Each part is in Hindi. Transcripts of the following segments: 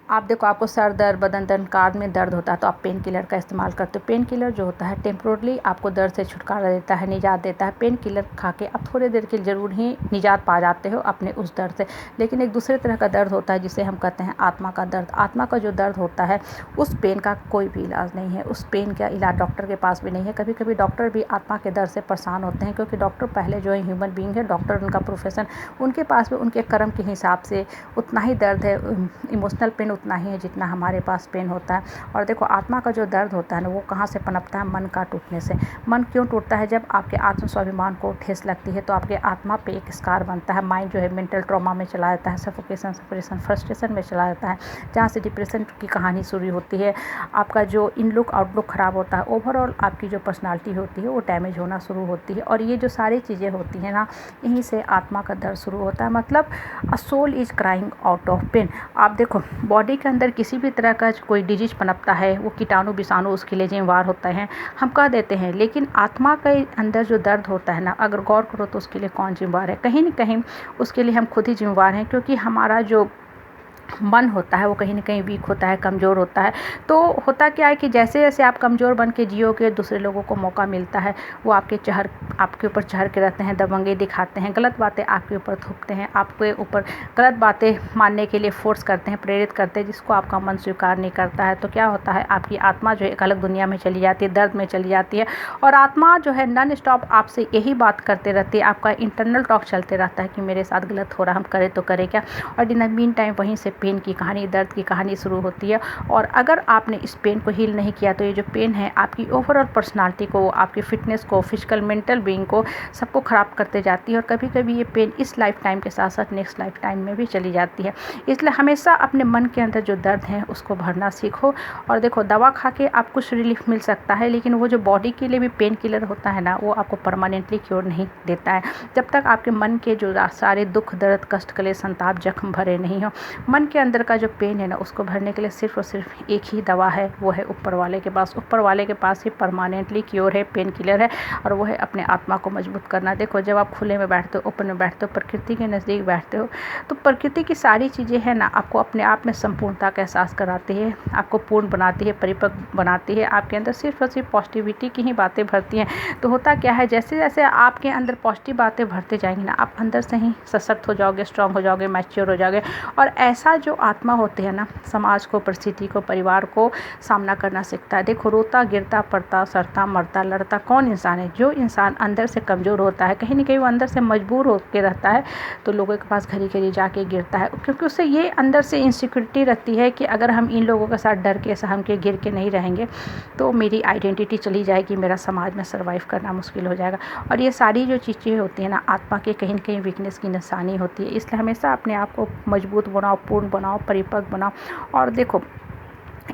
आप देखो, आपको सर दर्द, बदन दर्द, कान में दर्द होता है तो आप पेन किलर का इस्तेमाल करते हो। पेन किलर जो होता है टेम्पोरली आपको दर्द से छुटकारा देता है, निजात देता है। पेन किलर खा के आप थोड़ी देर के लिए ज़रूर ही निजात पा जाते हो अपने उस दर्द से। लेकिन एक दूसरे तरह का दर्द होता है जिसे हम कहते हैं आत्मा का दर्द। आत्मा का जो दर्द होता है उस पेन का कोई भी इलाज नहीं है, उस पेन का इलाज डॉक्टर के पास भी नहीं है। कभी कभी डॉक्टर भी आत्मा के दर्द से परेशान होते हैं, क्योंकि डॉक्टर पहले जो है ह्यूमन बीइंग है, डॉक्टर उनका प्रोफेशन, उनके पास भी उनके कर्म के हिसाब से उतना ही दर्द है, इमोशनल पेन उतना ही है जितना हमारे पास पेन होता है। और देखो, आत्मा का जो दर्द होता है ना, वो कहाँ से पनपता है? मन का टूटने से। मन क्यों टूटता है? जब आपके आत्म स्वाभिमान को ठेस लगती है तो आपके आत्मा पे एक स्कार बनता है। माइंड जो है मेंटल ट्रॉमा में चला जाता है, सफोकेशन, सेपरेशन, फ्रस्ट्रेशन में चला जाता है, जहाँ से डिप्रेशन की कहानी शुरू होती है। आपका जो इनलुक आउटलुक ख़राब होता है, ओवरऑल आपकी जो पर्सनालिटी होती है वो डैमेज होना शुरू होती है। और ये जो सारी चीज़ें होती हैं ना, यहीं से आत्मा का दर्द शुरू होता है। मतलब a soul is crying out of pain. आप देखो, बॉडी के अंदर किसी भी तरह का कोई डिजीज पनपता है, वो कीटाणु विषाणु उसके लिए जिम्मेवार होता है, हम कह देते हैं। लेकिन आत्मा के अंदर जो दर्द होता है ना, अगर गौर करो तो उसके लिए कौन जिम्मेवार है? कहीं न कहीं उसके लिए हम खुद ही जिम्मेवार हैं, क्योंकि हमारा जो मन होता है वो कहीं न कहीं वीक होता है, कमज़ोर होता है। तो होता क्या है कि जैसे-जैसे आप कमज़ोर बन के जियोगे, दूसरे लोगों को मौका मिलता है, वो आपके ऊपर चढ़ के रहते हैं, दबंगई दिखाते हैं, गलत बातें आपके ऊपर थोपते हैं, आपके ऊपर गलत बातें मानने के लिए फ़ोर्स करते हैं, प्रेरित करते हैं, जिसको आपका मन स्वीकार नहीं करता है। तो क्या होता है, आपकी आत्मा जो है एक अलग दुनिया में चली जाती है, दर्द में चली जाती है। और आत्मा जो है नॉन स्टॉप आपसे यही बात करते रहती है, आपका इंटरनल टॉक चलते रहता है कि मेरे साथ गलत हो रहा है, हम करें तो करें क्या? और इन द मीन टाइम वहीं से पेन की कहानी, दर्द की कहानी शुरू होती है। और अगर आपने इस पेन को हील नहीं किया तो ये जो पेन है आपकी ओवरऑल पर्सनालिटी को, आपकी फिटनेस को, फिजिकल मेंटल बीइंग को, सबको ख़राब करते जाती है। और कभी कभी ये पेन इस लाइफ टाइम के साथ साथ नेक्स्ट लाइफ टाइम में भी चली जाती है। इसलिए हमेशा अपने मन के अंदर जो दर्द है उसको भरना सीखो। और देखो, दवा खा के आप कुछ रिलीफ मिल सकता है, लेकिन वो जो बॉडी के लिए भी पेन किलर होता है ना, वो आपको परमानेंटली क्योर नहीं देता है। जब तक आपके मन के जो सारे दुख, दर्द, कष्ट, क्लेश, संताप, जख्म भरे नहीं हो, मन के अंदर का जो पेन है ना, उसको भरने के लिए सिर्फ और सिर्फ एक ही दवा है, वो है ऊपर वाले के पास। ऊपर वाले के पास ही परमानेंटली क्योर है, पेन किलर है, और वो है अपने आत्मा को मजबूत करना। देखो, जब आप खुले में बैठते हो, ओपन में बैठते हो, प्रकृति के नज़दीक बैठते हो, तो प्रकृति की सारी चीज़ें हैं ना, आपको अपने आप में संपूर्णता का एहसास कराती है, आपको पूर्ण बनाती है, परिपक्व बनाती है। आपके अंदर सिर्फ और सिर्फ पॉजिटिविटी की ही बातें भरती हैं। तो होता क्या है, जैसे जैसे आपके अंदर पॉजिटिव बातें भरते जाएंगी ना, आप अंदर से ही सशक्त हो जाओगे, स्ट्रांग हो जाओगे, मैच्योर हो जाओगे। और ऐसा जो आत्मा होते हैं ना, समाज को, परिस्थिति को, परिवार को सामना करना सीखता है। देखो, रोता, गिरता, पड़ता, सड़ता, मरता, लड़ता कौन इंसान है? जो इंसान अंदर से कमज़ोर होता है, कहीं ना कहीं वो अंदर से मजबूर होकर रहता है, तो लोगों के पास घड़ी घड़ी जाके गिरता है, क्योंकि उससे ये अंदर से इनसिक्योरिटी रहती है कि अगर हम इन लोगों के साथ डर के, सहम के, गिर के नहीं रहेंगे तो मेरी आइडेंटिटी चली जाएगी, मेरा समाज में सर्वाइव करना मुश्किल हो जाएगा। और ये सारी जो चीज़ें होती हैं ना, आत्मा के कहीं न कहीं वीकनेस की निशानी होती है। इसलिए हमेशा अपने आप को मजबूत बनाओ, पूर्ण बनाओ, परिपक्व बनाओ। और देखो,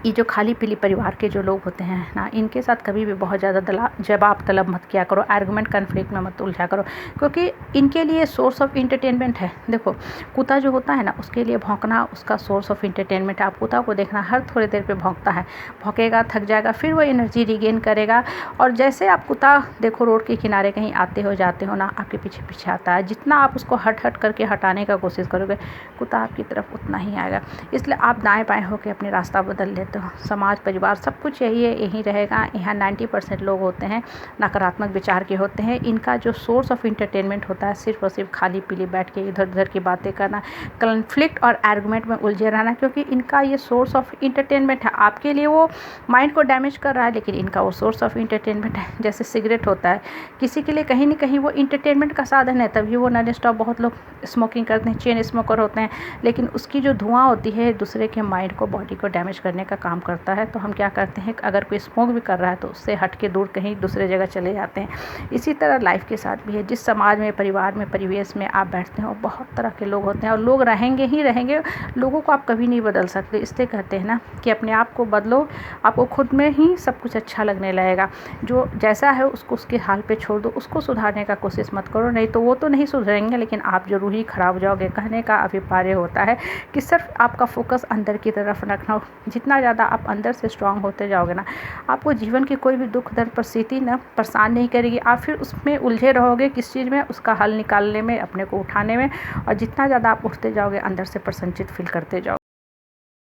ये जो खाली पीली परिवार के जो लोग होते हैं ना, इनके साथ कभी भी बहुत ज़्यादा जवाब तलब मत किया करो, आर्गुमेंट कन्फ्लिक्ट में मत उलझा करो, क्योंकि इनके लिए सोर्स ऑफ इंटरटेनमेंट है। देखो, कुत्ता जो होता है ना, उसके लिए भौंकना उसका सोर्स ऑफ इंटरटेनमेंट है। आप कुत्ता को देखना, हर थोड़ी देर पे भौंकता है, भौंकेगा, थक जाएगा, फिर वो एनर्जी रिगेन करेगा। और जैसे आप कुत्ता देखो रोड के किनारे कहीं आते हो जाते हो ना, आपके पीछे पीछे आता है, जितना आप उसको हट हट करके हटाने का कोशिश करोगे, कुत्ता आपकी तरफ उतना ही आएगा। इसलिए आप दाएँ बाएँ होकर अपने रास्ता बदल लेते हो। समाज, परिवार, सब कुछ यही है, यही रहेगा। यहाँ 90% लोग होते हैं नकारात्मक विचार के होते हैं। इनका जो सोर्स ऑफ इंटरटेनमेंट होता है सिर्फ और सिर्फ खाली पीली बैठ के इधर उधर की बातें करना, कन्फ्लिक्ट और आर्गुमेंट में उलझे रहना, क्योंकि इनका ये सोर्स ऑफ इंटरटेनमेंट है। आपके लिए वो माइंड को डैमेज कर रहा है, लेकिन इनका वो सोर्स ऑफ इंटरटेनमेंट है। जैसे सिगरेट होता है, किसी के लिए कहीं ना कहीं वो इंटरटेनमेंट का साधन है, तभी वो नॉन स्टॉप बहुत लोग स्मोकिंग करते हैं, चेन स्मोकर होते हैं, लेकिन उसकी जो धुआं होती है दूसरे के माइंड को, बॉडी को डैमेज करने का काम करता है। तो हम क्या करते हैं, अगर कोई स्मोक भी कर रहा है तो उससे हट के दूर कहीं दूसरे जगह चले जाते हैं। इसी तरह लाइफ के साथ भी है। जिस समाज में, परिवार में, परिवेश में आप बैठते हो, बहुत तरह के लोग होते हैं और लोग रहेंगे ही रहेंगे। लोगों को आप कभी नहीं बदल सकते। इसलिए कहते हैं ना कि अपने आप को बदलो, आपको खुद में ही सब कुछ अच्छा लगने लगेगा। जो जैसा है उसको उसके हाल पे छोड़ दो, उसको सुधारने का कोशिश मत करो, नहीं तो वो तो नहीं सुधरेंगे, लेकिन आप जरूर ही खराब हो जाओगे। कहने का अभिप्राय होता है कि सिर्फ आपका फोकस अंदर की तरफ रखना। जितना ज़्यादा आप अंदर से स्ट्रांग होते जाओगे ना, आपको जीवन की कोई भी दुख दर्द परिस्थिति ना परेशान नहीं करेगी। आप फिर उसमें उलझे रहोगे, किस चीज़ में, उसका हल निकालने में, अपने को उठाने में। और जितना ज़्यादा आप उठते जाओगे, अंदर से प्रसन्नचित फील करते जाओगे।